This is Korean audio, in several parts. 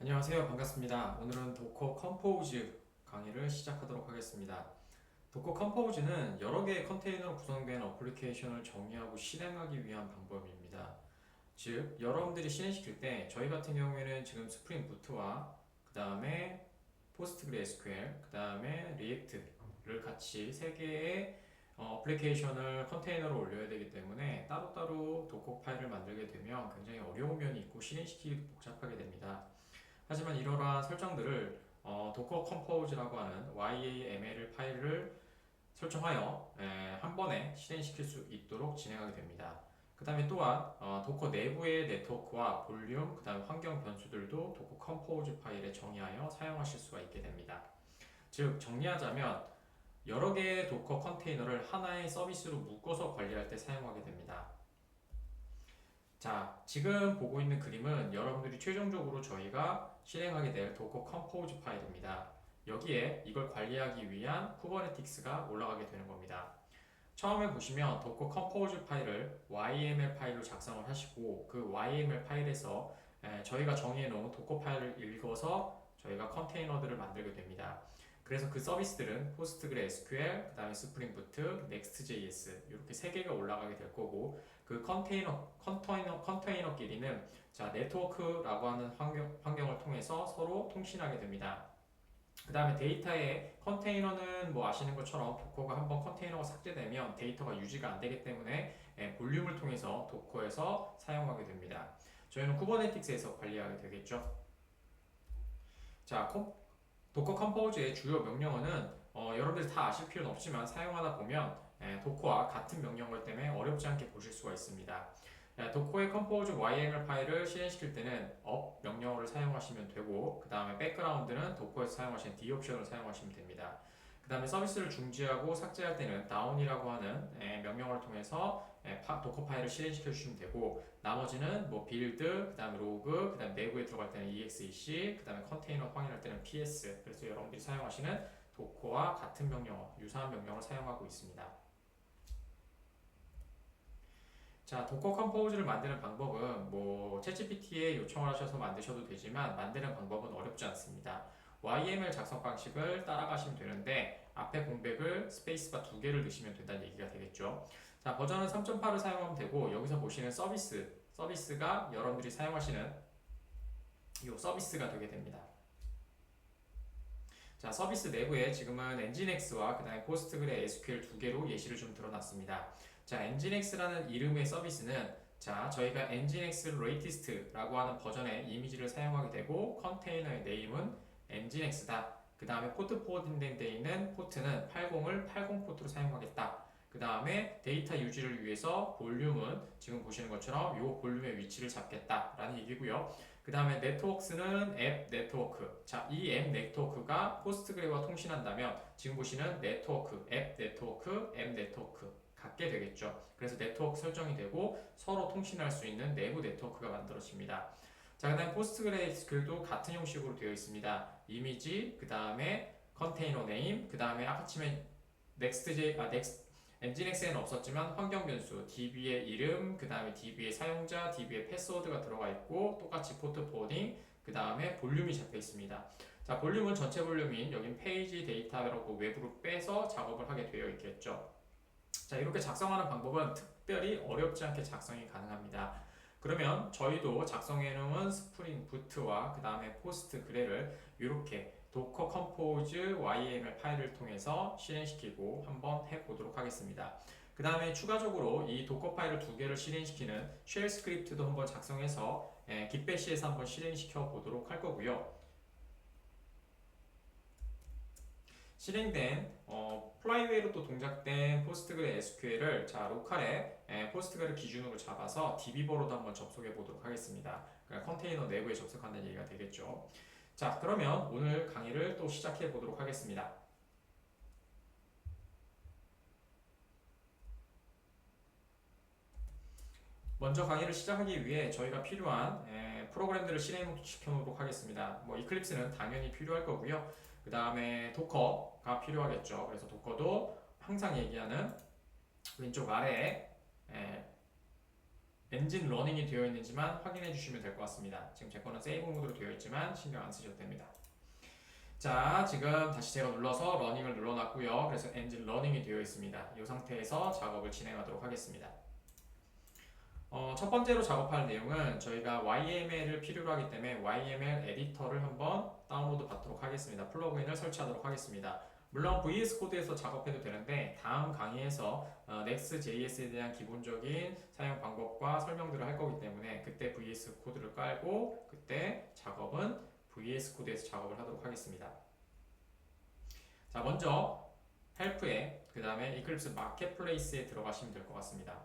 안녕하세요. 반갑습니다. 오늘은 도커 컴포즈 강의를 시작하도록 하겠습니다. 도커 컴포즈는 여러 개의 컨테이너로 구성된 어플리케이션을 정의하고 실행하기 위한 방법입니다. 즉, 여러분들이 실행시킬 때 저희 같은 경우에는 지금 스프링 부트와 그 다음에 포스트그레스QL, 그 다음에 리액트를 같이 세 개의 어플리케이션을 컨테이너로 올려야 되기 때문에 따로따로 도커 파일을 만들게 되면 굉장히 어려운 면이 있고 실행시키기도 복잡하게 됩니다. 하지만 이러한 설정들을 도커 컴포즈라고 하는 YAML 파일을 설정하여 한 번에 실행시킬 수 있도록 진행하게 됩니다. 그 다음에 또한 도커 내부의 네트워크와 볼륨, 그 다음 환경 변수들도 도커 컴포즈 파일에 정의하여 사용하실 수가 있게 됩니다. 즉 정리하자면 여러 개의 도커 컨테이너를 하나의 서비스로 묶어서 관리할 때 사용하게 됩니다. 자, 지금 보고 있는 그림은 여러분들이 최종적으로 저희가 실행하게 될 도커 컴포즈 파일입니다. 여기에 이걸 관리하기 위한 쿠버네티스가 올라가게 되는 겁니다. 처음에 보시면 도커 컴포즈 파일을 YML 파일로 작성을 하시고 그 YML 파일에서 저희가 정의해 놓은 도커 파일을 읽어서 저희가 컨테이너들을 만들게 됩니다. 그래서 그 서비스들은 포스트그레스QL, 그 다음에 스프링 부트, 넥스트.js 이렇게 세 개가 올라가게 될 거고 그 컨테이너끼리는 자 네트워크라고 하는 환경을 통해서 서로 통신하게 됩니다. 그 다음에 데이터의 컨테이너는 뭐 아시는 것처럼 도커가 한번 컨테이너가 삭제되면 데이터가 유지가 안 되기 때문에 볼륨을 통해서 도커에서 사용하게 됩니다. 저희는 쿠버네티스에서 관리하게 되겠죠. 자, 도커 컴포즈의 주요 명령어는 여러분들이 다 아실 필요는 없지만 사용하다 보면 도커와 같은 명령어 때문에 어렵지 않게 보실 수가 있습니다. 도커의 컴포즈 YML 파일을 실행시킬 때는 up 명령어를 사용하시면 되고 그 다음에 백그라운드는 도커에서 사용하시는 D 옵션을 사용하시면 됩니다. 그 다음에 서비스를 중지하고 삭제할 때는 down이라고 하는 명령어를 통해서 도커 파일을 실행시켜 주시면 되고 나머지는 뭐 build, 그 다음에 log, 그 다음에 내부에 들어갈 때는 exec, 그 다음에 컨테이너 확인할 때는 ps. 그래서 여러분들이 사용하시는 도커와 같은 명령어, 유사한 명령어를 사용하고 있습니다. 자, 도커 컴포즈를 만드는 방법은 뭐 챗GPT에 요청을 하셔서 만드셔도 되지만 만드는 방법은 어렵지 않습니다. YML 작성 방식을 따라가시면 되는데 앞에 공백을 스페이스바 2개를 넣으시면 된다는 얘기가 되겠죠. 자, 버전은 3.8을 사용하면 되고 여기서 보시는 서비스가 여러분들이 사용하시는 이 서비스가 되게 됩니다. 자, 서비스 내부에 지금은 엔진엑스와 그 다음에 포스트그레 SQL 2개로 예시를 좀 들어놨습니다. 자, 엔진엑스라는 이름의 서비스는 자, 저희가 엔진엑스 레이티스트라고 하는 버전의 이미지를 사용하게 되고 컨테이너의 네임은 엔진엑스다. 그 다음에 포트 포워딩 되어 있는 포트는 80을 80 포트로 사용하겠다. 그 다음에 데이터 유지를 위해서 볼륨은 지금 보시는 것처럼 이 볼륨의 위치를 잡겠다라는 얘기고요. 그 다음에 네트워크는 앱 네트워크. 자, 이 앱 네트워크가 포스트그레와 통신한다면 지금 보시는 네트워크, 앱 네트워크, 앱 네트워크 갖게 되겠죠. 그래서 네트워크 설정이 되고 서로 통신할 수 있는 내부 네트워크가 만들어집니다. 자, 그 다음에 포스트그레스QL도 같은 형식으로 되어 있습니다. 이미지, 그 다음에 컨테이너 네임, 그 다음에 아까 치면 엔진엑스에는 없었지만 환경 변수, DB의 이름, 그 다음에 DB의 사용자, DB의 패스워드가 들어가 있고 똑같이 포트 포워딩, 그 다음에 볼륨이 잡혀 있습니다. 자, 볼륨은 전체 볼륨인 여긴 페이지 데이터라고 외부로 빼서 작업을 하게 되어 있겠죠. 자, 이렇게 작성하는 방법은 특별히 어렵지 않게 작성이 가능합니다. 그러면 저희도 작성해 놓은 스프링 부트와 그 다음에 포스트그레를 이렇게 도커 컴포즈 YML 파일을 통해서 실행시키고 한번 해보도록 하겠습니다. 그 다음에 추가적으로 이 도커 파일을 2개를 실행시키는 쉘 스크립트도 한번 작성해서 깃배시에서 한번 실행시켜 보도록 할 거고요. 실행된 플라이웨이로 또 동작된 포스트그레 SQL을 자 로컬에 포스트그레를 기준으로 잡아서 DB버로도 한번 접속해 보도록 하겠습니다. 그러니까 컨테이너 내부에 접속한다는 얘기가 되겠죠. 자, 그러면 오늘 강의를 또 시작해 보도록 하겠습니다. 먼저 강의를 시작하기 위해 저희가 필요한 프로그램들을 실행시켜 놓도록 하겠습니다. 뭐 이클립스는 당연히 필요할 거고요. 그 다음에 도커가 필요하겠죠. 그래서 도커도 항상 얘기하는 왼쪽 아래에 엔진 러닝이 되어 있는지만 확인해 주시면 될 것 같습니다. 지금 제 거는 세이브 모드로 되어 있지만 신경 안 쓰셔도 됩니다. 자, 지금 다시 제가 눌러서 러닝을 눌러놨고요. 그래서 엔진 러닝이 되어 있습니다. 이 상태에서 작업을 진행하도록 하겠습니다. 첫 번째로 작업할 내용은 저희가 YML을 필요로 하기 때문에 YML 에디터를 한번 다운로드 받도록 하겠습니다. 플러그인을 설치하도록 하겠습니다. 물론 VS 코드에서 작업해도 되는데 다음 강의에서 Next.js에 대한 기본적인 사용 방법과 설명들을 할 거기 때문에 그때 VS 코드를 깔고 그때 작업은 VS 코드에서 작업을 하도록 하겠습니다. 자, 먼저 헬프에 그 다음에 이클립스 마켓플레이스에 들어가시면 될 것 같습니다.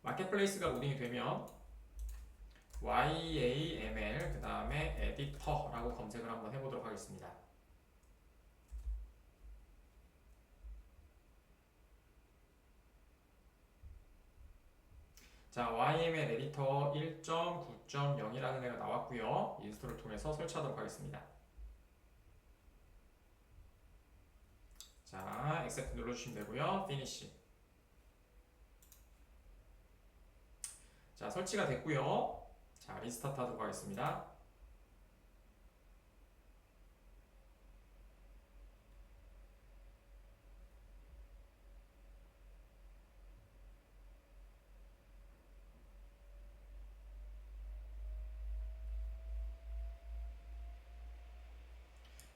마켓플레이스가 로딩이 되면 YAML 그 다음에 에디터라고 검색을 한번 해보도록 하겠습니다. 자, YML 에디터 1.9.0이라는 애가 나왔고요. 인스톨을 통해서 설치하도록 하겠습니다. 자, accept 눌러주시면 되고요. finish. 자, 설치가 됐고요. 자, 리스타트 하도록 하겠습니다.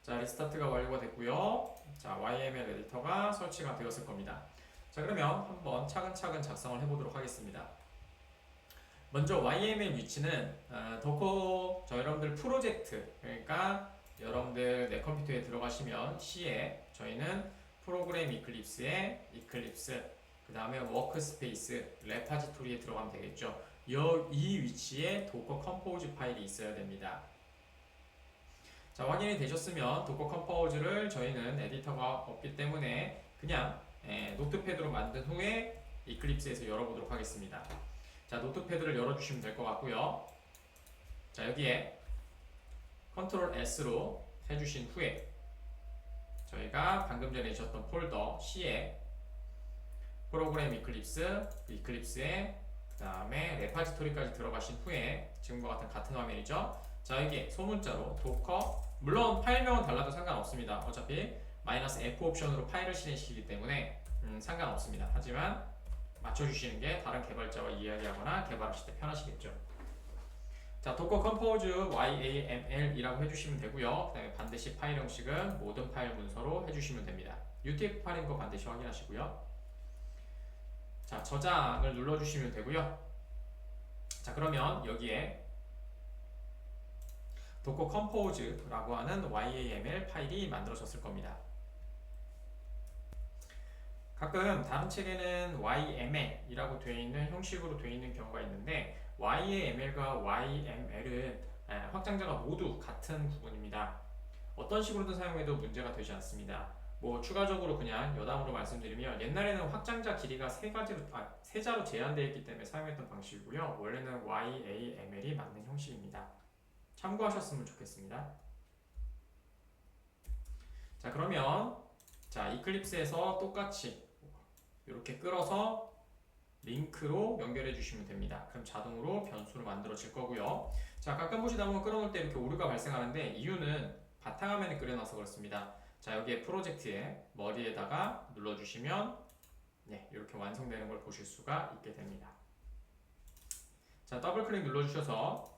자, 리스타트가 완료가 됐고요. 자, YML 에디터가 설치가 되었을 겁니다. 자, 그러면 한번 차근차근 작성을 해보도록 하겠습니다. 먼저 YML 위치는 도커 여러분들 프로젝트, 그러니까 여러분들 내 컴퓨터에 들어가시면 C에 저희는 프로그램 이클립스에 이클립스 그 다음에 워크스페이스 레파지토리에 들어가면 되겠죠. 이 위치에 도커 컴포즈 파일이 있어야 됩니다. 자, 확인이 되셨으면 도커 컴포즈를 저희는 에디터가 없기 때문에 그냥 노트패드로 만든 후에 이클립스에서 열어보도록 하겠습니다. 자, 노트패드를 열어주시면 될 것 같고요. 자, 여기에 컨트롤 S로 해주신 후에 저희가 방금 전에 주셨던 폴더 C에 프로그램 이클립스, 이클립스에 그 다음에 레파지토리까지 들어가신 후에 지금과 같은 화면이죠. 자, 여기에 소문자로 도커, 물론 파일명은 달라도 상관없습니다. 어차피 -F 옵션으로 파일을 실행시키기 때문에 상관없습니다. 하지만 맞춰주시는 게 다른 개발자와 이야기하거나 개발하실 때 편하시겠죠. 자, 도커 컴포즈 YAML이라고 해주시면 되고요. 그 다음에 반드시 파일 형식은 모든 파일 문서로 해주시면 됩니다. UTF 파일인 거 반드시 확인하시고요. 자, 저장을 눌러주시면 되고요. 자, 그러면 여기에 도커 컴포즈라고 하는 YAML 파일이 만들어졌을 겁니다. 가끔 다른 책에는 YML이라고 되어 있는 형식으로 되어 있는 경우가 있는데 YAML과 YML은 확장자가 모두 같은 부분입니다. 어떤 식으로든 사용해도 문제가 되지 않습니다. 뭐 추가적으로 그냥 여담으로 말씀드리면 옛날에는 확장자 길이가 세 자로 제한되어 있기 때문에 사용했던 방식이고요. 원래는 YAML이 맞는 형식입니다. 참고하셨으면 좋겠습니다. 자, 그러면 자, 이클립스에서 똑같이 이렇게 끌어서 링크로 연결해 주시면 됩니다. 그럼 자동으로 변수로 만들어질 거고요. 자, 가끔 보시다 보면 끌어놓을 때 이렇게 오류가 발생하는데 이유는 바탕화면에 끌어놔서 그렇습니다. 자, 여기에 프로젝트에 머리에다가 눌러주시면 이렇게 완성되는 걸 보실 수가 있게 됩니다. 자, 더블 클릭 눌러주셔서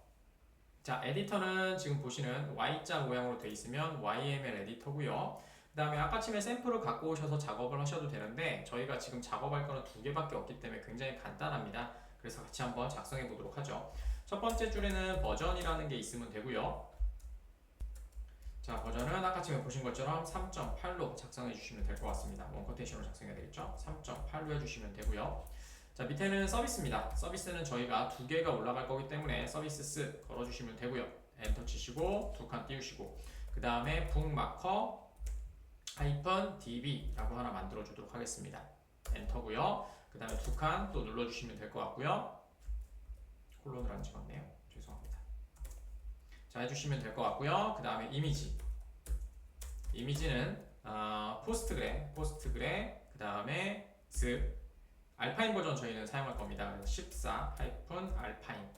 자, 에디터는 지금 보시는 Y자 모양으로 되어 있으면 YML 에디터고요. 그 다음에 아까쯤에 샘플을 갖고 오셔서 작업을 하셔도 되는데 저희가 지금 작업할 거는 2개밖에 없기 때문에 굉장히 간단합니다. 그래서 같이 한번 작성해 보도록 하죠. 첫 번째 줄에는 버전이라는 게 있으면 되고요. 자, 버전은 아까쯤에 보신 것처럼 3.8로 작성해 주시면 될 것 같습니다. 원코테이션으로 작성해야 되겠죠. 3.8로 해주시면 되고요. 자, 밑에는 서비스입니다. 서비스는 저희가 2개가 올라갈 거기 때문에 서비스 걸어주시면 되고요. 엔터 치시고 2칸 띄우시고 그 다음에 북마커 -db라고 하나 만들어 주도록 하겠습니다. 엔터고요. 그 다음에 2칸 또 눌러주시면 될 것 같고요. 콜론을 안 찍었네요. 죄송합니다. 자, 해주시면 될 것 같고요. 그 다음에 이미지는 포스트그래 그 다음에 즈 알파인 버전 저희는 사용할 겁니다. 그래서 14-알파인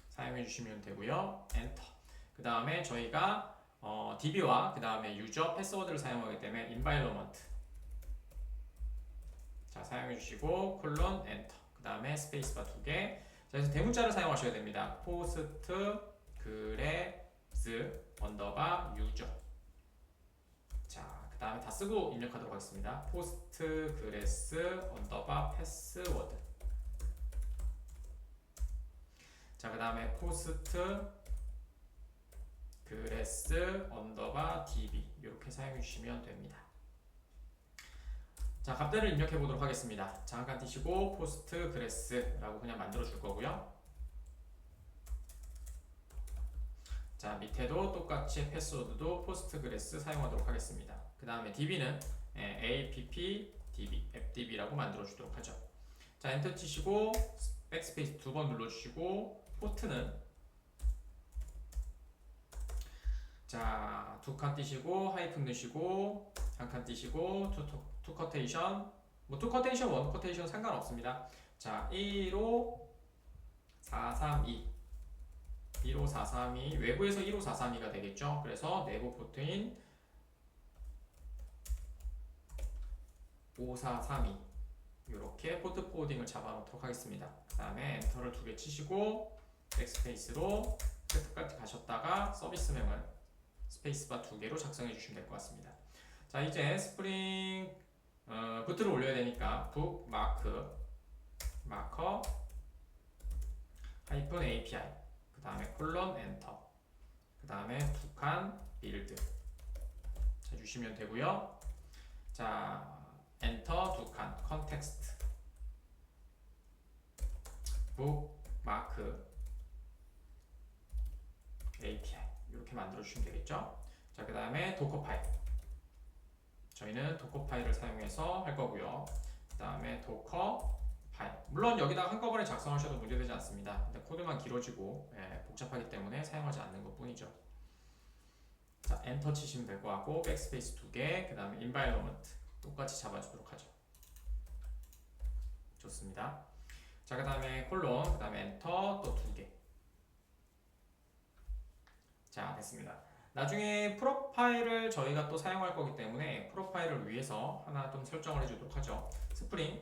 사용해 주시면 되고요. 엔터. 그 다음에 저희가 DB와 그 다음에 유저 패스워드를 사용하기 때문에 environment 자 사용해 주시고 콜론 엔터. 그 다음에 스페이스바 2개. 자, 그래서 대문자를 사용하셔야 됩니다. 포스트 그레스 언더바 유저. 자, 그 다음에 다 쓰고 입력하도록 하겠습니다. 포스트 그레스 언더바 패스워드. 자, 그 다음에 포스트 그레스 언더바 db 이렇게 사용해 주시면 됩니다. 자, 값들을 입력해 보도록 하겠습니다. 잠깐 띄시고 포스트 그레스라고 그냥 만들어 줄 거고요. 자, 밑에도 똑같이 패스워드도 포스트 그레스 사용하도록 하겠습니다. 그 다음에 db는 appdb 만들어 주도록 하죠. 자, 엔터 치시고 백스페이스 2번 눌러 주시고 포트는 자, 2칸 띄시고 하이픈 넣으시고 1칸 띄시고 투 커테이션 뭐 투 커테이션 원 커테이션 상관없습니다. 자, 15432 15432 외부에서 15432가 되겠죠. 그래서 내부 포트인 5432 이렇게 포트 포워딩을 잡아놓도록 하겠습니다. 그 다음에 엔터를 2개 치시고 백스페이스로 끝까지 가셨다가 서비스명을 스페이스바 2개로 작성해 주시면 될 것 같습니다. 자, 이제 스프링 부트를 올려야 되니까 북 마커 하이픈 API 그 다음에 콜론 엔터 그 다음에 2칸 빌드 자 주시면 되고요. 자, 엔터 2칸 컨텍스트 북 마크 API 이렇게 만들어 주시면 되겠죠. 자, 그 다음에 도커 파일 저희는 도커 파일을 사용해서 할 거고요. 그 다음에 도커 파일 물론 여기다가 한꺼번에 작성하셔도 문제되지 않습니다. 근데 코드만 길어지고 복잡하기 때문에 사용하지 않는 것 뿐이죠. 자, 엔터 치시면 될 것 같고 백스페이스 2개 그 다음에 environment 똑같이 잡아주도록 하죠. 좋습니다. 자, 그 다음에 콜론 그 다음에 엔터 또 2개 자, 됐습니다. 나중에 프로파일을 저희가 또 사용할 거기 때문에 프로파일을 위해서 하나 좀 설정을 해주도록 하죠. 스프링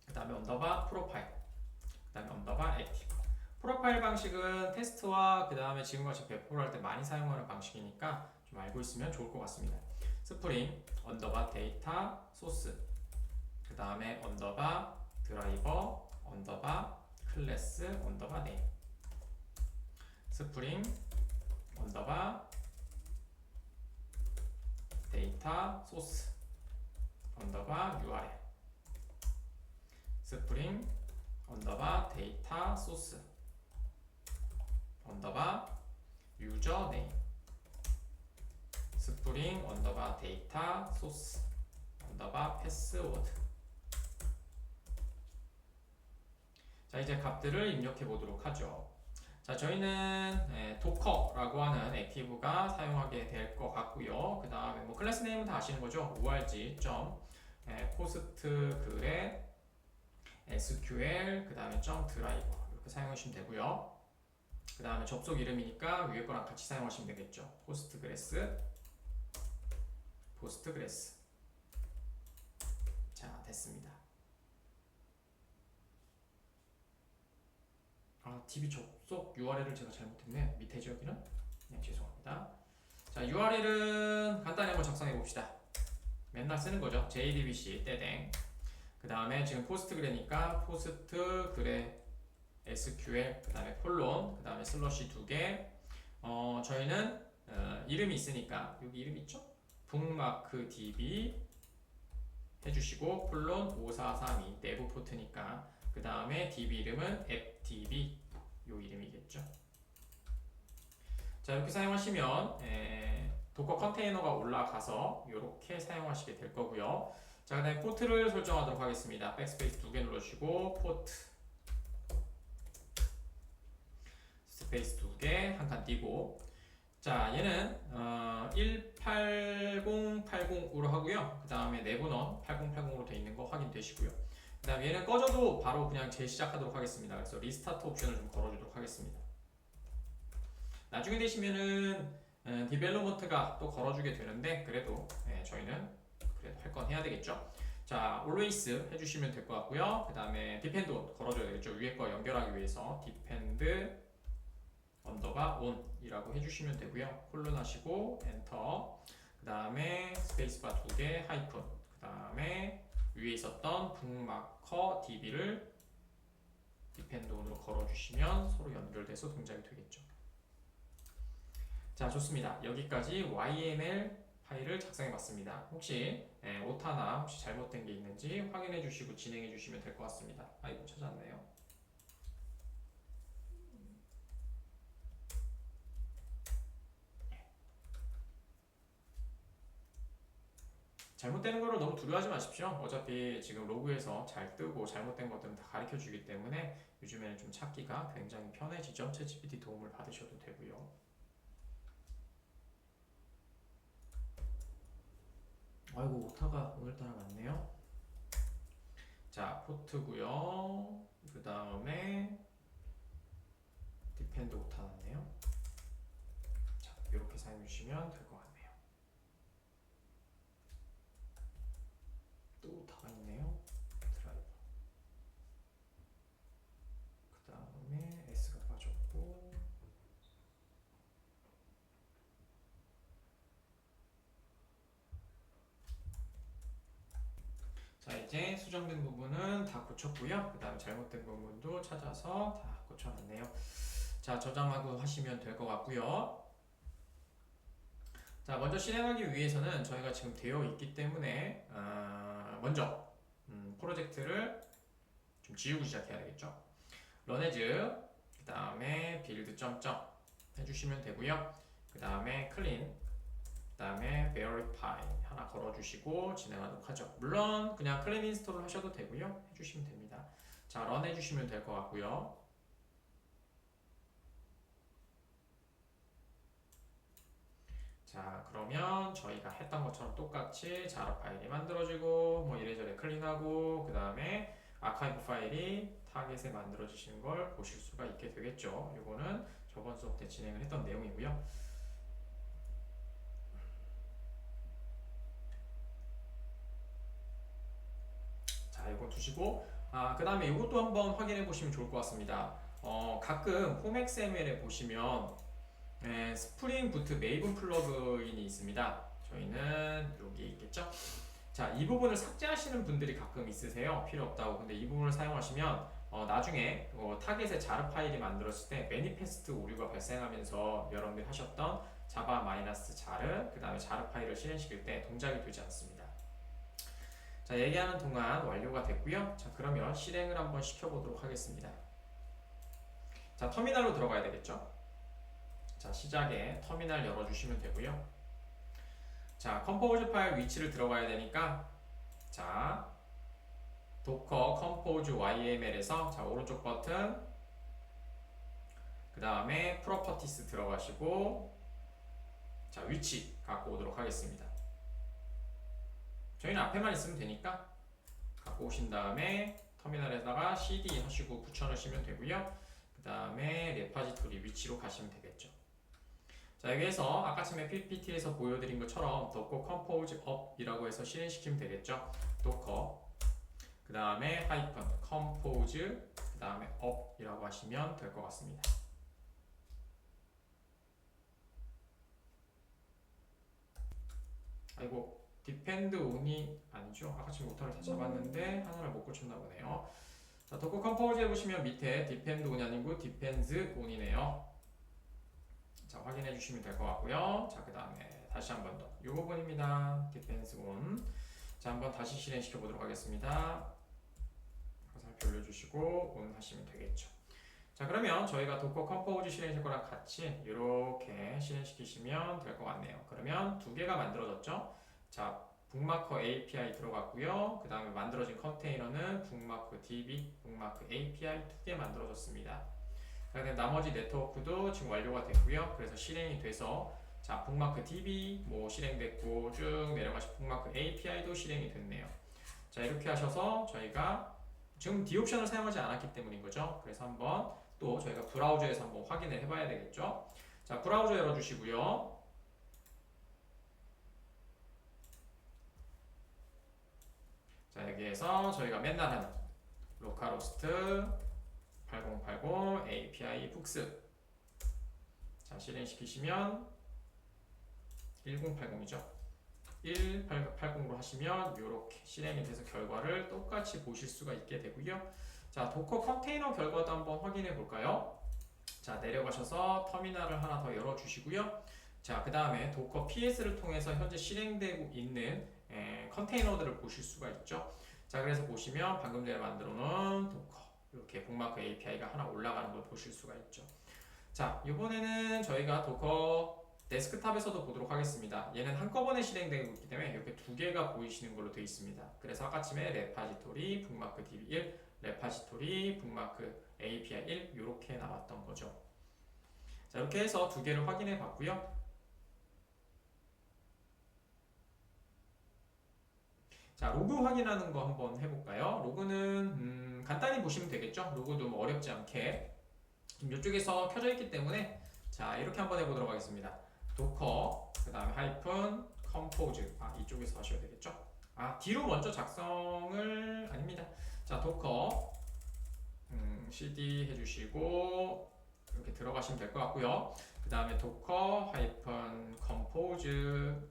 그 다음에 언더바 프로파일 그 다음에 언더바 액티브. 프로파일 방식은 테스트와 그 다음에 지금같이 배포를 할 때 많이 사용하는 방식이니까 좀 알고 있으면 좋을 것 같습니다. 스프링 언더바 데이터 소스 그 다음에 언더바 드라이버 언더바 클래스 언더바 네임 스프링 언더바 데이터 소스 언더바 URL 스프링 언더바 데이터 소스 언더바 유저 네임 스프링 언더바 데이터 소스 언더바 패스워드. 자, 이제 값들을 입력해 보도록 하죠. 자, 저희는 도커라고 하는 액티브가 사용하게 될 것 같고요. 그 다음에 뭐 클래스 네임은 다 아시는 거죠. org 포스트그레 SQL 그 다음에 드라이버 이렇게 사용하시면 되고요. 그 다음에 접속 이름이니까 위에 거랑 같이 사용하시면 되겠죠. 포스트그레스 자, 됐습니다. DB 접속 URL을 제가 잘못했네. 밑에죠, 여기는? 네, 죄송합니다. 자, URL은 간단히 한번 작성해 봅시다. 맨날 쓰는 거죠. JDBC 떼댕. 그 다음에 지금 포스트그레니까 포스트그레 SQL 그 다음에 콜론 그 다음에 슬러시 2개. 저희는 이름이 있으니까 여기 이름 있죠? 북마크 DB 해주시고 콜론 5432 내부 포트니까 그 다음에 DB 이름은 appdb 요 이름이겠죠. 자, 이렇게 사용하시면 도커 컨테이너가 올라가서 이렇게 사용하시게 될 거고요. 자, 그 다음에 포트를 설정하도록 하겠습니다. 백스페이스 2개 눌러주시고 포트 스페이스 2개 한 칸 띄고 자, 얘는 18080으로 하고요. 그 다음에 내분원 8080으로 되어 있는 거 확인되시고요. 그 다음에 얘는 꺼져도 바로 그냥 재시작하도록 하겠습니다. 그래서 리스타트 옵션을 좀 걸어주도록 하겠습니다. 나중에 되시면은 디벨로먼트가 또 걸어주게 되는데 그래도 저희는 그래도 할 건 해야 되겠죠. 자, always 해주시면 될 것 같고요. 그 다음에 depend on 걸어줘야 되겠죠. 위에 거 연결하기 위해서 depend 언더바 on이라고 해주시면 되고요. 콜론 하시고 엔터. 그 다음에 스페이스바 2개 하이픈. 그 다음에 위에 있었던 북마커 db를 depend on으로 걸어주시면 서로 연결돼서 동작이 되겠죠. 자, 좋습니다. 여기까지 YML 파일을 작성해 봤습니다. 혹시 오타나 혹시 잘못된 게 있는지 확인해 주시고 진행해 주시면 될 것 같습니다. 아이고, 찾았네요. 잘못되는 거를 너무 두려워하지 마십시오. 어차피 지금 로그에서 잘 뜨고 잘못된 것들은 다 가르쳐 주기 때문에 요즘에는 좀 찾기가 굉장히 편해지죠. 챗GPT 도움을 받으셔도 되고요. 아이고, 오타가 오늘따라 많네요. 자, 포트고요. 그 다음에 디펜드 오타 났네요. 자, 이렇게 사용해 주시면 될 것 같네요. 또 오타가 있네요. 드라이버. 그 다음에 S가 빠졌고. 자, 이제 수정된 부분은 다 고쳤고요. 그 다음 잘못된 부분도 찾아서 다 고쳐놨네요. 자, 저장하고 하시면 될 것 같고요. 자, 먼저 실행하기 위해서는 저희가 지금 되어 있기 때문에 먼저 프로젝트를 좀 지우고 시작해야 되겠죠. run as, 그 다음에 build 점점 해주시면 되고요. 그 다음에 clean, 그 다음에 verify 하나 걸어주시고 진행하도록 하죠. 물론 그냥 clean 인스톨을 하셔도 되고요. 해주시면 됩니다. 자, run 해주시면 될 것 같고요. 자, 그러면 저희가 했던 것처럼 똑같이 자라 파일이 만들어지고 뭐 이래저래 클린하고 그 다음에 아카이브 파일이 타겟에 만들어지시는 걸 보실 수가 있게 되겠죠. 이거는 저번 수업 때 진행을 했던 내용이고요. 자, 이거 두시고 그 다음에 이것도 한번 확인해 보시면 좋을 것 같습니다. 가끔 홈XML에 보시면 스프링 부트 메이븐 플러그인이 있습니다. 저희는 여기 있겠죠? 자, 이 부분을 삭제하시는 분들이 가끔 있으세요. 필요 없다고. 근데 이 부분을 사용하시면 나중에 타겟에 자르 파일이 만들었을 때 매니페스트 오류가 발생하면서 여러분들이 하셨던 자바 마이너스 자르 그 다음에 자르 파일을 실행시킬 때 동작이 되지 않습니다. 자, 얘기하는 동안 완료가 됐고요. 자, 그러면 실행을 한번 시켜보도록 하겠습니다. 자, 터미널로 들어가야 되겠죠? 자, 시작에 터미널 열어주시면 되고요. 자, 컴포즈 파일 위치를 들어가야 되니까 자, 도커 컴포즈 YML에서 자, 오른쪽 버튼 그 다음에 프로퍼티스 들어가시고 자, 위치 갖고 오도록 하겠습니다. 저희는 앞에만 있으면 되니까 갖고 오신 다음에 터미널에다가 cd 하시고 붙여넣으시면 되고요. 그 다음에 레파지토리 위치로 가시면 되겠죠. 자, 여기에서 아까 처음에 PPT에서 보여드린 것처럼 docker compose up이라고 해서 실행시키면 되겠죠. docker 그 다음에 hyphen compose 그 다음에 up이라고 하시면 될 것 같습니다. 아이고, depend on이 아니죠. 아까 지금 오타를 다 잡았는데 하나를 못 고쳤나 보네요. 자, docker compose 해보시면 밑에 depend on이 아니고 depends on이네요. 자, 확인해 주시면 될 것 같고요. 자, 그 다음에 다시 한 번 더. 이 부분입니다. depends on. 자, 한번 다시 실행시켜 보도록 하겠습니다. 살펴 올려주시고 on 하시면 되겠죠. 자, 그러면 저희가 도커 컴포즈 실행시킬 거랑 같이 이렇게 실행시키시면 될 것 같네요. 그러면 두 개가 만들어졌죠. 자, 북마커 API 들어갔고요. 그 다음에 만들어진 컨테이너는 북마커 DB, 북마커 API 두 개 만들어졌습니다. 그다음에 나머지 네트워크도 지금 완료가 됐고요. 그래서 실행이 돼서 자, 북마크 DB 뭐 실행됐고 쭉 내려가서 북마크 API도 실행이 됐네요. 자, 이렇게 하셔서 저희가 지금 D옵션을 사용하지 않았기 때문인 거죠. 그래서 한번 또 저희가 브라우저에서 한번 확인을 해봐야 되겠죠. 자, 브라우저 열어주시고요. 자, 여기에서 저희가 맨날 하는 로컬호스트 8080 API 북스 자, 실행시키시면 1080이죠. 1880으로 하시면 이렇게 실행이 돼서 결과를 똑같이 보실 수가 있게 되고요. 자, 도커 컨테이너 결과도 한번 확인해 볼까요? 자, 내려가셔서 터미널을 하나 더 열어주시고요. 자, 그 다음에 도커 PS를 통해서 현재 실행되고 있는 컨테이너들을 보실 수가 있죠. 자, 그래서 보시면 방금 전에 만들어 놓은 도커 이렇게 북마크 API가 하나 올라가는 걸 보실 수가 있죠. 자, 이번에는 저희가 도커 데스크탑에서도 보도록 하겠습니다. 얘는 한꺼번에 실행되고 있기 때문에 이렇게 두 개가 보이시는 걸로 되어 있습니다. 그래서 아까쯤에 레파지토리, 북마크 DB1, 레파지토리, 북마크 API 1 이렇게 나왔던 거죠. 자, 이렇게 해서 두 개를 확인해 봤고요. 자, 로그 확인하는 거 한번 해볼까요? 로그는 간단히 보시면 되겠죠. 로그도 뭐 어렵지 않게 지금 이쪽에서 켜져 있기 때문에 자, 이렇게 한번 해보도록 하겠습니다. 도커 그 다음에 하이픈 컴포즈 이쪽에서 하셔야 되겠죠. D로 먼저 작성을 아닙니다. 자, 도커 cd 해주시고 이렇게 들어가시면 될 것 같고요. 그 다음에 도커 하이픈 컴포즈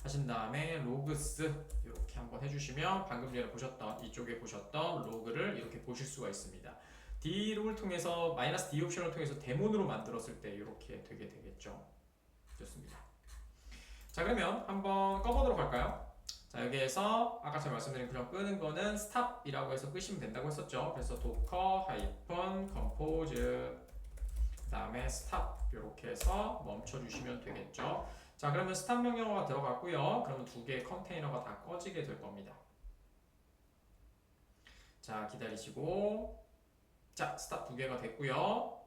하신 다음에 로그스 이렇게 한번 해주시면 방금 전에 보셨던 이쪽에 보셨던 로그를 이렇게 보실 수가 있습니다. D를 통해서 -D 옵션을 통해서 데몬으로 만들었을 때 이렇게 되게 되겠죠. 좋습니다. 자, 그러면 한번 꺼보도록 할까요? 자, 여기에서 아까 제가 말씀드린 그냥 끄는 거는 스탑이라고 해서 끄시면 된다고 했었죠. 그래서 도커 하이픈 컴포즈 그 다음에 스탑 이렇게 해서 멈춰주시면 되겠죠. 자, 그러면 스탑 명령어가 들어갔고요. 그러면 두 개의 컨테이너가 다 꺼지게 될 겁니다. 자, 기다리시고 자, 스탑 두 개가 됐고요.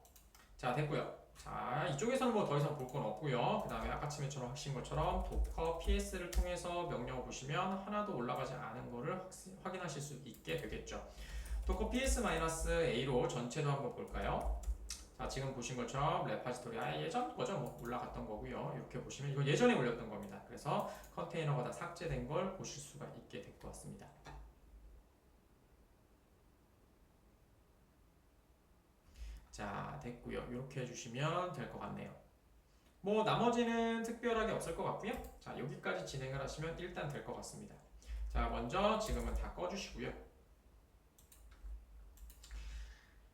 자, 됐고요. 자, 이쪽에서는 뭐 더 이상 볼 건 없고요. 그 다음에 아까쯤에처럼 하신 것처럼 도커 PS를 통해서 명령어 보시면 하나도 올라가지 않은 거를 확인하실 수 있게 되겠죠. 도커 PS-A로 전체도 한번 볼까요? 자, 지금 보신 것처럼 레파지토리 예전 거죠. 뭐 올라갔던 거고요. 이렇게 보시면 이거 예전에 올렸던 겁니다. 그래서 컨테이너가 다 삭제된 걸 보실 수가 있게 될 것 같습니다. 자, 됐고요. 이렇게 해주시면 될 것 같네요. 뭐 나머지는 특별하게 없을 것 같고요. 자, 여기까지 진행을 하시면 일단 될 것 같습니다. 자, 먼저 지금은 다 꺼주시고요.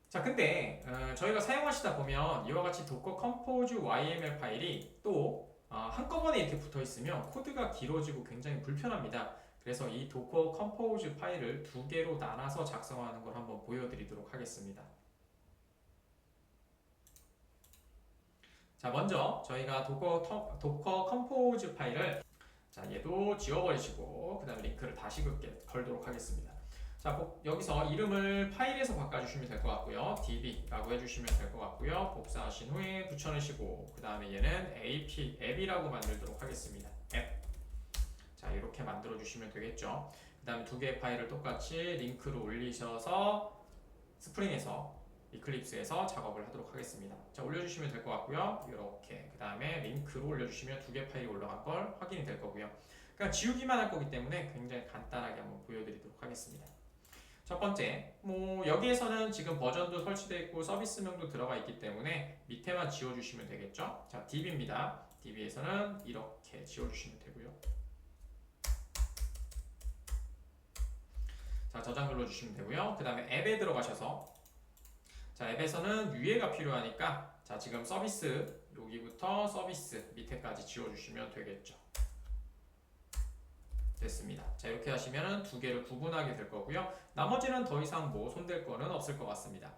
자, 근데 저희가 사용하시다 보면 이와 같이 도커 컴포즈 YML 파일이 또 한꺼번에 이렇게 붙어 있으면 코드가 길어지고 굉장히 불편합니다. 그래서 이 도커 컴포즈 파일을 두 개로 나눠서 작성하는 걸 한번 보여드리도록 하겠습니다. 자, 먼저 저희가 도커 컴포즈 파일을 자, 얘도 지워버리시고 그 다음에 링크를 다시 걸도록 하겠습니다. 자, 여기서 이름을 파일에서 바꿔주시면 될 것 같고요. db라고 해주시면 될 것 같고요. 복사하신 후에 붙여내시고 그 다음에 얘는 앱이라고 만들도록 하겠습니다. 앱. 자, 이렇게 만들어주시면 되겠죠. 그 다음에 두 개의 파일을 똑같이 링크로 올리셔서 스프링에서 이클립스에서 작업을 하도록 하겠습니다. 자, 올려주시면 될 것 같고요. 이렇게 그 다음에 링크로 올려주시면 두 개 파일이 올라간 걸 확인이 될 거고요. 그냥 지우기만 할 거기 때문에 굉장히 간단하게 한번 보여드리도록 하겠습니다. 첫 번째, 뭐 여기에서는 지금 버전도 설치되어 있고 서비스명도 들어가 있기 때문에 밑에만 지워주시면 되겠죠. 자, db입니다. db에서는 이렇게 지워주시면 되고요. 자, 저장 눌러주시면 되고요. 그 다음에 앱에 들어가셔서 자, 앱에서는 유예가 필요하니까 자, 지금 서비스 여기부터 서비스 밑에까지 지워주시면 되겠죠. 됐습니다. 자, 이렇게 하시면 두 개를 구분하게 될 거고요. 나머지는 더 이상 뭐 손댈 거는 없을 것 같습니다.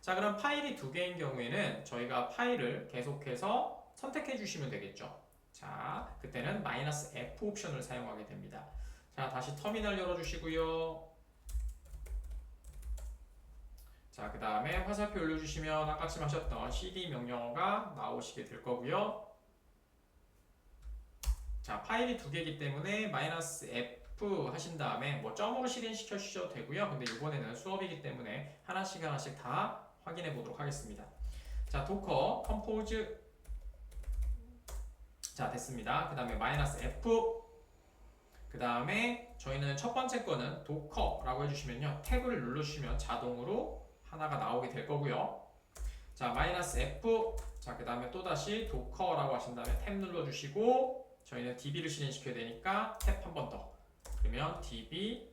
자, 그럼 파일이 두 개인 경우에는 저희가 파일을 계속해서 선택해 주시면 되겠죠. 자, 그때는 -F 옵션을 사용하게 됩니다. 자, 다시 터미널 열어주시고요. 자, 그 다음에 화살표 올려주시면 아까쯤 하셨던 cd 명령어가 나오시게 될 거고요. 자, 파일이 두 개이기 때문에 "-f" 하신 다음에 뭐 점으로 실행시켜 주셔도 되고요. 근데 이번에는 수업이기 때문에 하나씩 다 확인해 보도록 하겠습니다. 자, 도커 컴포즈. 자, 됐습니다. 그 다음에 "-f", 그 다음에 저희는 첫 번째 거는 도커라고 해주시면요, 탭을 눌러주시면 자동으로 하나가 나오게 될 거고요. 자, "-f", 자, 그 다음에 또다시 도커라고 하신 다음에 탭 눌러주시고, 저희는 db를 실행시켜야 되니까 탭 한 번 더, 그러면 db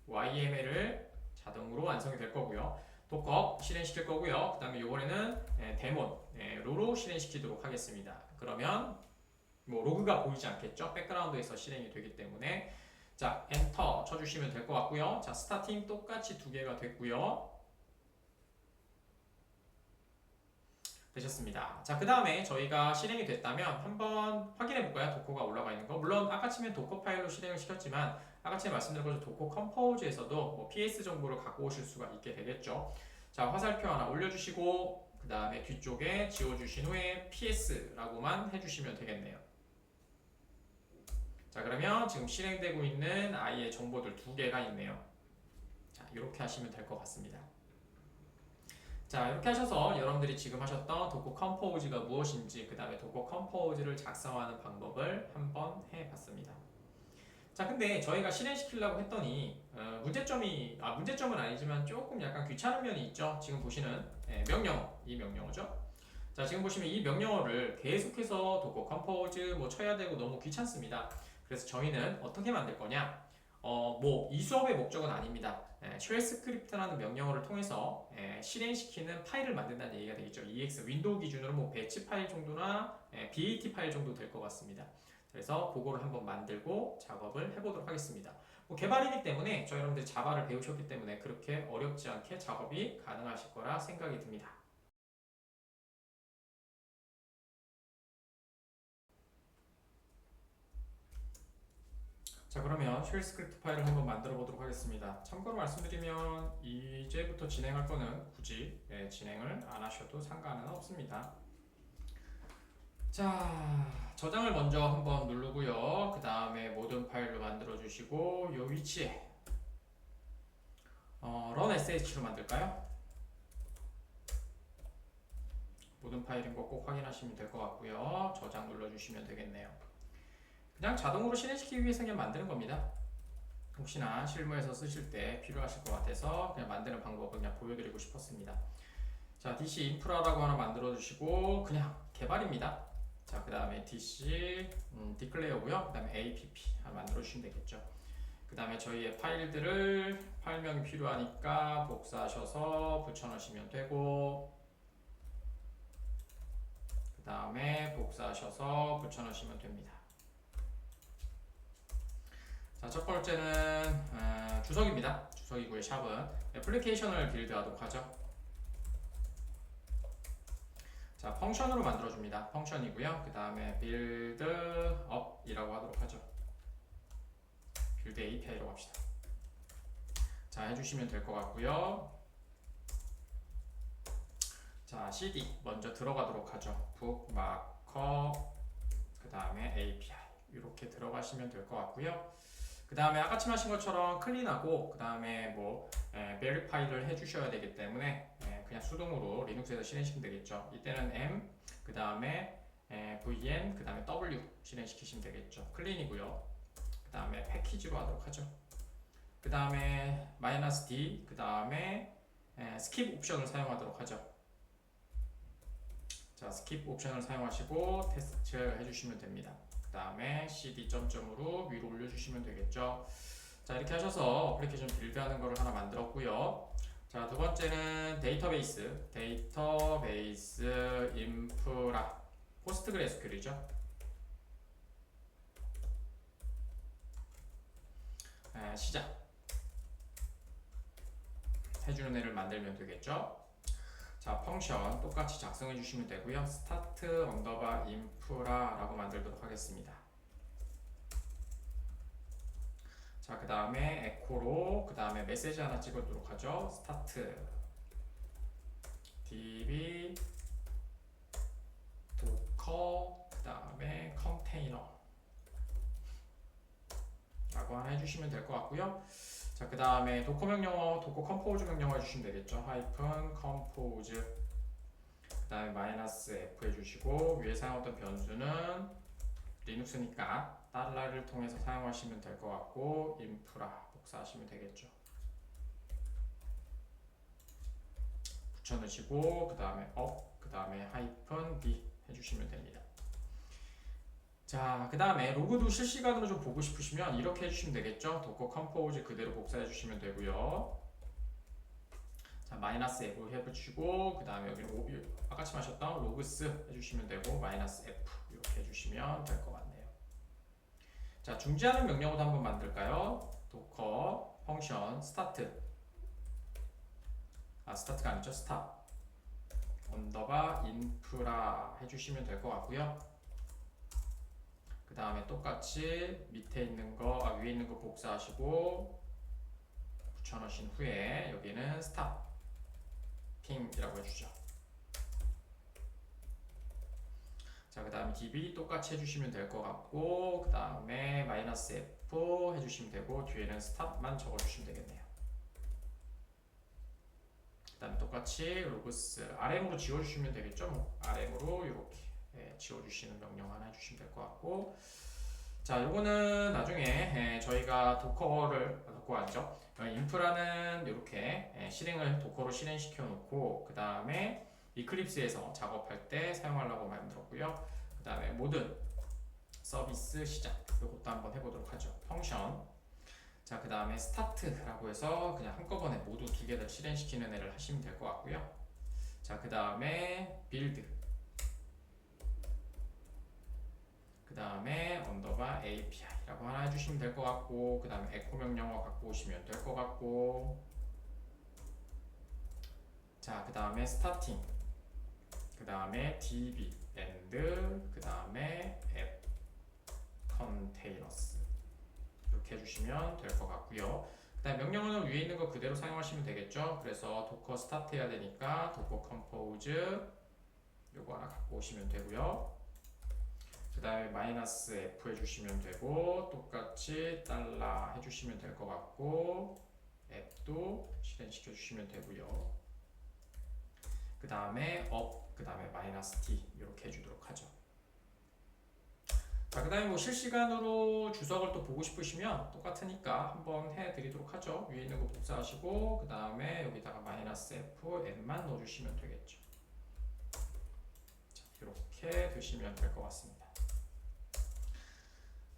yml을 자동으로 완성이 될 거고요. 도커 실행시킬 거고요. 그 다음에 이번에는 데몬 로로 실행시키도록 하겠습니다. 그러면 뭐 로그가 보이지 않겠죠? 백그라운드에서 실행이 되기 때문에. 자, 엔터 쳐주시면 될 것 같고요. 자, 스타팅 똑같이 두 개가 됐고요. 되셨습니다. 자, 그 다음에 저희가 실행이 됐다면 한번 확인해 볼까요? 도커가 올라가 있는 거. 물론 아까쯤에 도커 파일로 실행을 시켰지만 아까쯤에 말씀드린 것처럼 도커 컴포즈에서도 뭐 PS 정보를 갖고 오실 수가 있게 되겠죠. 자, 화살표 하나 올려주시고 그 다음에 뒤쪽에 지워주신 후에 PS라고만 해주시면 되겠네요. 자, 그러면 지금 실행되고 있는 아이의 정보들 두 개가 있네요. 자, 이렇게 하시면 될 것 같습니다. 자, 이렇게 하셔서 여러분들이 지금 하셨던 도커 컴포즈가 무엇인지, 그 다음에 도커 컴포즈를 작성하는 방법을 한번 해봤습니다. 자, 근데 저희가 실행시키려고 했더니 문제점은 아니지만 조금 약간 귀찮은 면이 있죠. 지금 보시는 명령어, 이 명령어죠. 자, 지금 보시면 이 명령어를 계속해서 도커 컴포즈 뭐 쳐야 되고 너무 귀찮습니다. 그래서 저희는 어떻게 만들 거냐? 뭐 이 수업의 목적은 아닙니다. 쉘 스크립트라는 명령어를 통해서 실행시키는 파일을 만든다는 얘기가 되겠죠. EX 윈도우 기준으로 뭐 배치 파일 정도나 BAT 파일 정도 될 것 같습니다. 그래서 그거를 한번 만들고 작업을 해보도록 하겠습니다. 뭐 개발이기 때문에 저희 여러분들이 자바를 배우셨기 때문에 그렇게 어렵지 않게 작업이 가능하실 거라 생각이 듭니다. 자, 그러면 쉘 스크립트 파일을 한번 만들어 보도록 하겠습니다. 참고로 말씀드리면 이제부터 진행할 거는 굳이 진행을 안 하셔도 상관은 없습니다. 자, 저장을 먼저 한번 누르고요. 그 다음에 모든 파일로 만들어 주시고 이 위치에 run sh로 만들까요? 모든 파일인 거 꼭 확인하시면 될 것 같고요. 저장 눌러주시면 되겠네요. 그냥 자동으로 실행시키기 위해서 그냥 만드는 겁니다. 혹시나 실무에서 쓰실 때 필요하실 것 같아서 그냥 만드는 방법을 그냥 보여드리고 싶었습니다. 자, DC 인프라라고 하나 만들어 주시고 그냥 개발입니다. 자, 그 다음에 DC 디클레어고요. 그 다음에 APP 하나 만들어 주시면 되겠죠. 그 다음에 저희의 파일들을 파일명이 필요하니까 복사하셔서 붙여 넣으시면 되고, 그 다음에 복사하셔서 붙여 넣으시면 됩니다. 자, 첫 번째는 주석입니다. 주석이고요. 샵은 애플리케이션을 빌드하도록 하죠. 자, 펑션으로 만들어줍니다. 펑션이고요. 그 다음에 빌드업이라고 하도록 하죠. 빌드 API라고 합시다. 자, 해주시면 될 것 같고요. 자, CD 먼저 들어가도록 하죠. 북마커, 그 다음에 API 이렇게 들어가시면 될 것 같고요. 그 다음에 아까쯤 하신 것처럼 클린하고 그 다음에 뭐 베리파이를 해주셔야 되기 때문에 그냥 수동으로 리눅스에서 실행시키면 되겠죠. 이때는 M, 그 다음에 VN, 그 다음에 W 실행시키시면 되겠죠. 클린이고요. 그 다음에 패키지로 하도록 하죠. 그 다음에 -D, 그 다음에 스킵 옵션을 사용하도록 하죠. 자, 스킵 옵션을 사용하시고 테스트 해주시면 됩니다. 그 다음에 cd 점점으로 위로 올려주시면 되겠죠. 자, 이렇게 하셔서 어플리케이션 빌드하는 거를 하나 만들었고요. 자, 두 번째는 데이터베이스 인프라 포스트그레스QL이죠. 시작 해주는 애를 만들면 되겠죠. 자, 펑션 똑같이 작성해 주시면 되고요. 스타트 언더바 인프라라고 만들도록 하겠습니다. 자, 그 다음에 에코로 그 다음에 메시지 하나 찍어도록 하죠. 스타트 db 도커 그 다음에 컨테이너 라고 하나 해주시면 될 것 같고요. 자, 그 다음에 도커 명령어, 도커 컴포즈 명령어 해주시면 되겠죠. 하이픈 컴포즈 그 다음에 마이너스 F 해주시고 위에 사용했던 변수는 리눅스니까 달러를 통해서 사용하시면 될 것 같고 인프라 복사하시면 되겠죠. 붙여넣으시고 그 다음에 업, 그 다음에 하이픈 D 해주시면 됩니다. 자, 그 다음에 로그도 실시간으로 좀 보고 싶으시면 이렇게 해주시면 되겠죠. 도커 컴포즈 그대로 복사해 주시면 되고요. 자, 마이너스 F 해주시고 그 다음에 여기는 아까처 하셨던 로그스 해주시면 되고 마이너스 F 이렇게 해주시면 될 것 같네요. 자, 중지하는 명령어도 한번 만들까요? 도커 펑션 스타트 스타트가 아니죠. 스탑 언더바 인프라 해주시면 될 것 같고요. 그 다음에 똑같이 밑에 있는 거, 위에 있는 거 복사하시고 붙여넣으신 후에 여기는 스탑 핑이라고 해주죠. 자, 그 다음에 db 똑같이 해주시면 될 것 같고 그 다음에 마이너스 F 해주시면 되고 뒤에는 스탑만 적어주시면 되겠네요. 그 다음에 똑같이 로그스 RM으로 지워주시면 되겠죠. 뭐 RM으로 이렇게 지워주시는 명령 하나 해주시면 될 것 같고 자, 요거는 나중에 저희가 도커 아니죠. 인프라는 이렇게 도커로 실행시켜 놓고 그 다음에 이클립스에서 작업할 때 사용하려고 만들었고요. 그 다음에 모든 서비스 시작 이것도 한번 해보도록 하죠. 펑션 자, 그 다음에 스타트라고 해서 그냥 한꺼번에 모두 두 개 다 실행시키는 애를 하시면 될 것 같고요. 자, 그 다음에 빌드 그 다음에 언더바 API라고 하나 해주시면 될 것 같고 그 다음에 에코 명령어 갖고 오시면 될 것 같고 자, 그 다음에 스타팅 그 다음에 db and 그 다음에 app containers 이렇게 해주시면 될 것 같고요. 그 다음에 명령어는 위에 있는 거 그대로 사용하시면 되겠죠. 그래서 도커 스타트 해야 되니까 도커 컴포즈 요거 하나 갖고 오시면 되고요. 그 다음에 마이너스 F 해주시면 되고 똑같이 달러 해주시면 될 것 같고 앱도 실행시켜 주시면 되고요. 그 다음에 업, 그 다음에 마이너스 T 이렇게 해주도록 하죠. 자, 그 다음에 뭐 실시간으로 주석을 또 보고 싶으시면 똑같으니까 한번 해드리도록 하죠. 위에 있는 거 복사하시고 그 다음에 여기다가 마이너스 F, N만 넣어주시면 되겠죠. 자, 이렇게 되시면 될 것 같습니다.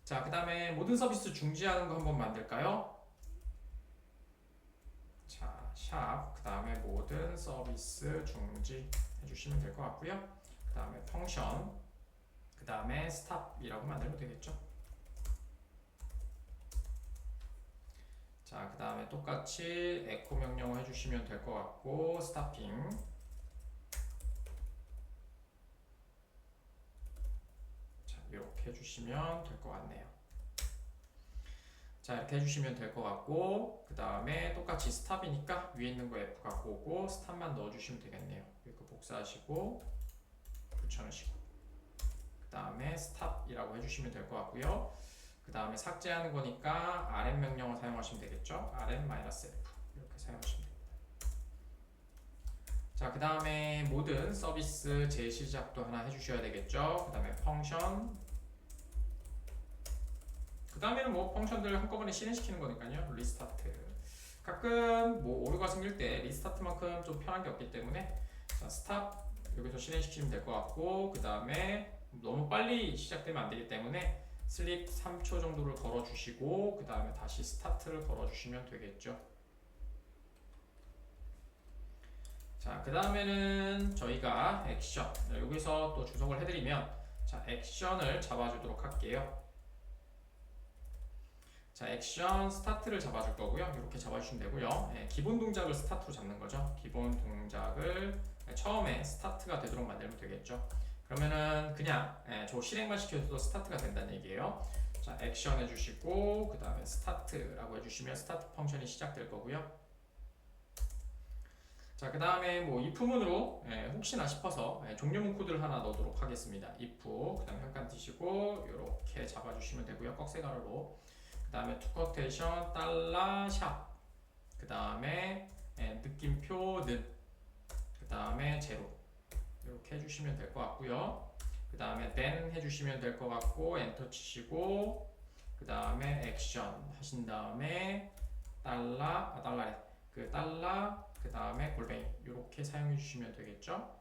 자, 그 다음에 모든 서비스 중지하는 거 한번 만들까요? 자, 샵, 그 다음에 모든 서비스 중지 해주시면 될 것 같고요. 그 다음에 펑션, 그 다음에 스탑이라고 만들면 되겠죠. 자, 그 다음에 똑같이 에코 명령어 해주시면 될 것 같고 스타핑 이렇게 해주시면 될 것 같네요. 자, 이렇게 해주시면 될 것 같고 그 다음에 똑같이 스탑이니까 위에 있는 거 F 갖고 오고 스탑만 넣어주시면 되겠네요. 이렇게 복사하시고 붙여넣으시고 그 다음에 스탑이라고 해주시면 될 것 같고요. 그 다음에 삭제하는 거니까 rm 명령을 사용하시면 되겠죠. rm-f 이렇게 사용하시면 됩니다. 자, 그 다음에 모든 서비스 재시작도 하나 해주셔야 되겠죠. 그 다음에 펑션 그 다음에는 뭐 펑션들 한꺼번에 실행시키는 거니까요. 리스타트 가끔 뭐 오류가 생길 때 리스타트만큼 좀 편한 게 없기 때문에 자, 스탑 여기서 실행시키면 될 것 같고 그 다음에 너무 빨리 시작되면 안 되기 때문에 슬립 3초 정도를 걸어주시고 그 다음에 다시 스타트를 걸어주시면 되겠죠. 자, 그 다음에는 저희가 액션 여기서 또 주석을 해드리면 자, 액션을 잡아주도록 할게요. 자, 액션 스타트를 잡아줄 거고요. 이렇게 잡아주시면 되고요. 기본 동작을 스타트로 잡는 거죠. 기본 동작을 처음에 스타트가 되도록 만들면 되겠죠. 그러면은 그냥 저 실행만 시켜줘도 스타트가 된다는 얘기예요. 자, 액션 해주시고 그 다음에 스타트라고 해주시면 스타트 펑션이 시작될 거고요. 자, 그 다음에 뭐 if문으로 혹시나 싶어서 종료문 코드를 하나 넣도록 하겠습니다. if 그 다음에 한 칸 띄시고 이렇게 잡아주시면 되고요. 꺽쇠 가로로. 그 다음에 투커테이션 달러 샵. 그 다음에 느낌표 는. 그 다음에 제로. 이렇게 해주시면 될 것 같고요. 그 다음에 then 해주시면 될 것 같고 엔터 치시고 그 다음에 액션 하신 다음에 달러래. 그 달러 그 다음에 골뱅이 이렇게 사용해 주시면 되겠죠.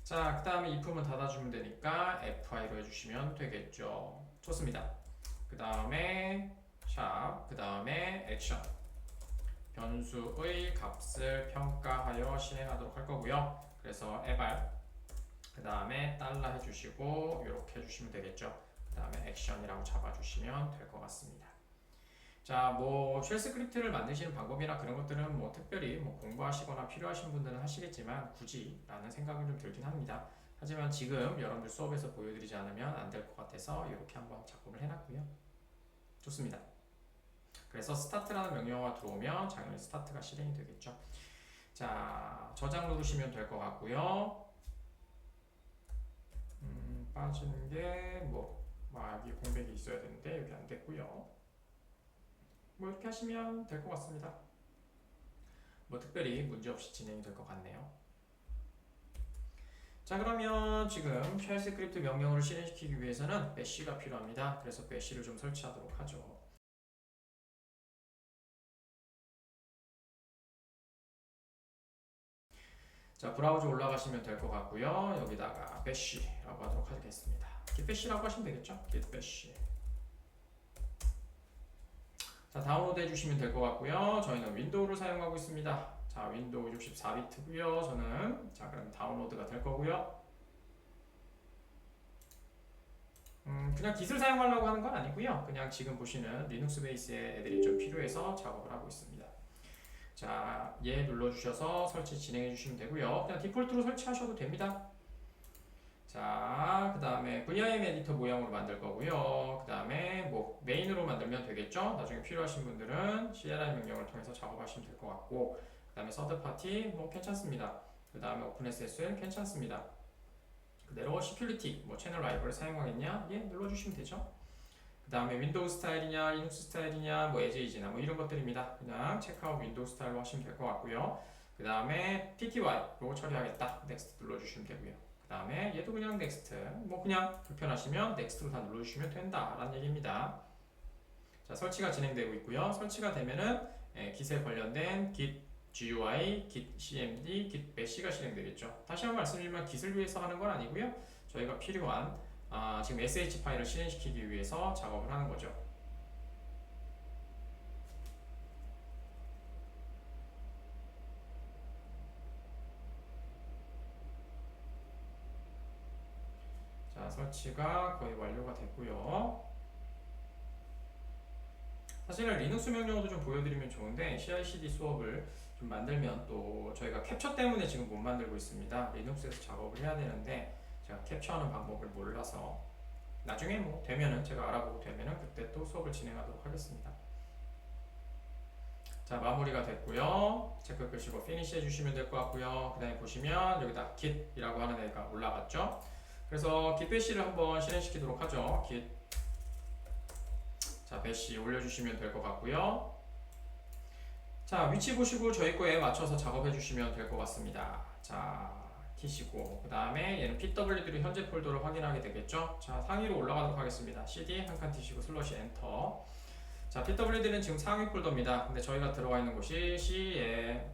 자, 그 다음에 if문 닫아주면 되니까 fi로 해주시면 되겠죠. 좋습니다. 그 다음에 샵, 그 다음에 액션 변수의 값을 평가하여 실행하도록 할 거고요. 그래서 eval 그 다음에 달러 해주시고 이렇게 해주시면 되겠죠. 그 다음에 액션이라고 잡아주시면 될 것 같습니다. 자, 뭐 쉘 스크립트를 만드시는 방법이나 그런 것들은 뭐 특별히 뭐 공부하시거나 필요하신 분들은 하시겠지만 굳이 라는 생각은 좀 들긴 합니다. 하지만 지금 여러분들 수업에서 보여드리지 않으면 안 될 것 같아서 이렇게 한번 작업을 해놨고요. 좋습니다. 그래서 스타트라는 명령어가 들어오면 당연히 스타트가 실행이 되겠죠. 자, 저장 누르시면 될 것 같고요. 빠진 게 여기 공백이 있어야 되는데 여기 안 됐고요. 뭐 이렇게 하시면 될 것 같습니다. 뭐 특별히 문제 없이 진행이 될 것 같네요. 자, 그러면 지금 쉘 스크립트 명령어를 실행시키기 위해서는 bash가 필요합니다. 그래서 bash를 좀 설치하도록 하죠. 자, 브라우저 올라가시면 될 것 같고요. 여기다가 bash라고 하도록 하겠습니다. git bash라고 하시면 되겠죠? git bash. 자, 다운로드 해주시면 될 것 같고요. 저희는 윈도우를 사용하고 있습니다. 자, 윈도우 64비트고요. 저는 자, 그럼 다운로드가 될 거고요. 그냥 git을 사용하려고 하는 건 아니고요. 그냥 지금 보시는 리눅스 베이스의 애들이 좀 필요해서 작업을 하고 있습니다. 자, 얘 눌러주셔서 설치 진행해 주시면 되고요. 그냥 디폴트로 설치하셔도 됩니다. 자, 그 다음에 vim 에디터 모양으로 만들 거고요. 그 다음에 뭐 메인으로 만들면 되겠죠. 나중에 필요하신 분들은 CLI 명령을 통해서 작업하시면 될 것 같고, 그 다음에 서드 파티 뭐 괜찮습니다. 그 다음에 오픈SSL 괜찮습니다. 그대로 시큐리티 뭐 채널 라이브를 사용하겠냐? 예, 눌러주시면 되죠. 그 다음에 윈도우 스타일이냐, 리눅스 스타일이냐, 뭐 에제이지나 뭐 이런 것들입니다. 그냥 체크아웃 윈도우 스타일로 하시면 될 것 같고요. 그 다음에 TTY로 처리하겠다. 넥스트 눌러주시면 되고요. 그 다음에 얘도 그냥 넥스트, 뭐 그냥 불편하시면 넥스트로 다 눌러주시면 된다라는 얘기입니다. 자, 설치가 진행되고 있고요. 설치가 되면은 git에 관련된 git GUI, git cmd, git bash가 실행되겠죠. 다시 한번 말씀드리면 git을 위해서 하는 건 아니고요. 저희가 필요한 지금 sh 파일을 실행시키기 위해서 작업을 하는 거죠. 자, 설치가 거의 완료가 됐고요. 사실은 리눅스 명령어도 좀 보여드리면 좋은데 CI/CD 수업을 좀 만들면 또 저희가 캡처 때문에 지금 못 만들고 있습니다. 리눅스에서 작업을 해야 되는데 제가 캡처하는 방법을 몰라서 나중에 뭐 되면은 제가 알아보고 되면은 그때 또 수업을 진행하도록 하겠습니다. 자, 마무리가 됐고요. 체크 끄시고 피니시 해주시면 될 것 같고요. 그 다음에 보시면 여기다 git이라고 하는 애가 올라갔죠. 그래서 git bash를 한번 실행시키도록 하죠. git 자, bash 올려주시면 될 것 같고요. 자, 위치 보시고 저희 거에 맞춰서 작업해 주시면 될 것 같습니다. 자, 키시고 그 다음에 얘는 pwd로 현재 폴더를 확인하게 되겠죠. 자, 상위로 올라가도록 하겠습니다. cd 한 칸 띄시고 슬러시 엔터. 자, pwd는 지금 상위 폴더입니다. 근데 저희가 들어가 있는 곳이 C에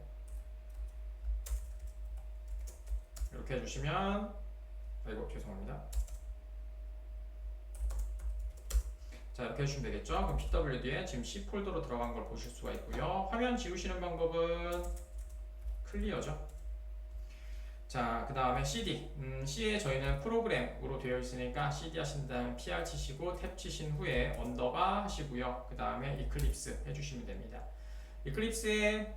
이렇게 해주시면 아이고 죄송합니다. 자, 이렇게 해주시면 되겠죠. 그럼 pwd에 지금 C 폴더로 들어간 걸 보실 수가 있고요. 화면 지우시는 방법은 클리어죠. 자, 그 다음에 CD. C에 저희는 프로그램으로 되어 있으니까 CD 하신 다음에 PR 치시고 탭 치신 후에 언더바 하시고요. 그 다음에 이클립스 해주시면 됩니다. 이클립스에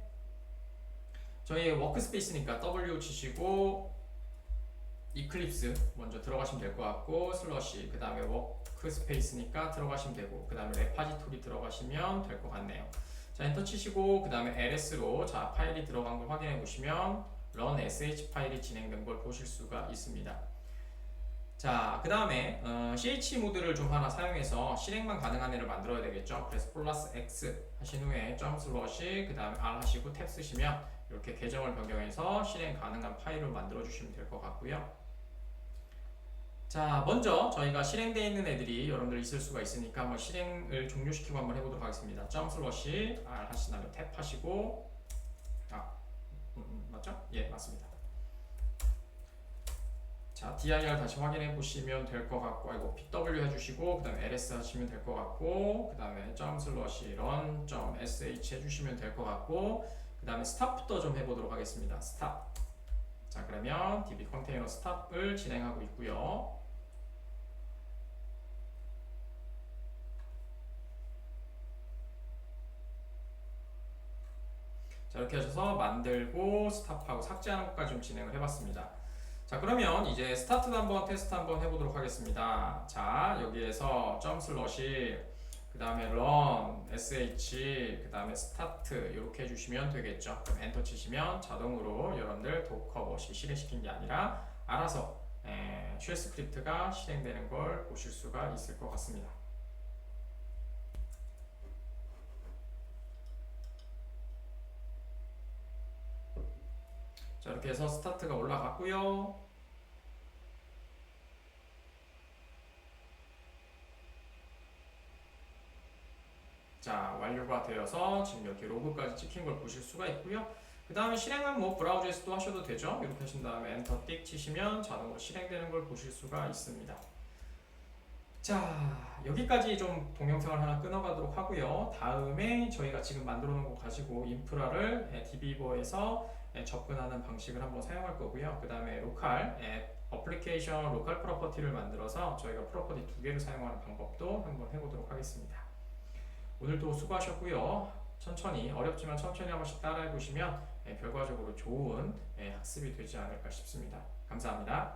저희 워크스페이스니까 W 치시고 이클립스 먼저 들어가시면 될 것 같고 슬러시 그 다음에 워크 스페이스니까 들어가시면 되고, 그 다음에 레파지토리 들어가시면 될 것 같네요. 자, 엔터 치시고 그 다음에 ls로 자 파일이 들어간 걸 확인해 보시면 run sh 파일이 진행된 걸 보실 수가 있습니다. 자, 그 다음에 ch 모드를 좀 하나 사용해서 실행만 가능한 애를 만들어야 되겠죠. 그래서 플러스 x 하신 후에 점 슬러시 그 다음에 r 하시고 탭 쓰시면 이렇게 계정을 변경해서 실행 가능한 파일을 만들어 주시면 될 것 같고요. 자, 먼저 저희가 실행되어 있는 애들이 여러분들 있을 수가 있으니까 한번 실행을 종료시키고 한번 해보도록 하겠습니다. 점 슬러시 r 하신 다음에 탭 하시고 맞죠? 예, 맞습니다. 자, dir 다시 확인해 보시면 될 것 같고, 아이고 pw 해주시고 그 다음에 ls 하시면 될 것 같고, 그 다음에 점 슬러시 run 점 sh 해주시면 될 것 같고, 그 다음에 스탑부터 좀 해보도록 하겠습니다. 스탑. 자, 그러면 db 컨테이너 스탑을 진행하고 있고요. 자, 이렇게 하셔서 만들고 스탑하고 삭제하는 것까지 좀 진행을 해봤습니다. 자, 그러면 이제 스타트도 한번 테스트 한번 해보도록 하겠습니다. 자, 여기에서 점 슬러시 그 다음에 run sh 그 다음에 스타트 이렇게 해주시면 되겠죠. 그럼 엔터 치시면 자동으로 여러분들 도커버시 실행시킨 게 아니라 알아서 쉘 스크립트가 실행되는 걸 보실 수가 있을 것 같습니다. 자, 이렇게 해서 스타트가 올라갔고요. 자, 완료가 되어서 지금 이렇게 로그까지 찍힌 걸 보실 수가 있고요. 그 다음에 실행은 뭐 브라우저에서도 하셔도 되죠. 이렇게 하신 다음에 엔터 띡 치시면 자동으로 실행되는 걸 보실 수가 있습니다. 자, 여기까지 좀 동영상을 하나 끊어가도록 하고요. 다음에 저희가 지금 만들어 놓은 거 가지고 인프라를 DB버에서 접근하는 방식을 한번 사용할 거고요. 그 다음에 로컬 어플리케이션 로컬 프로퍼티를 만들어서 저희가 프로퍼티 2개를 사용하는 방법도 한번 해보도록 하겠습니다. 오늘도 수고하셨고요. 천천히 어렵지만 천천히 한 번씩 따라해 보시면 결과적으로 좋은 학습이 되지 않을까 싶습니다. 감사합니다.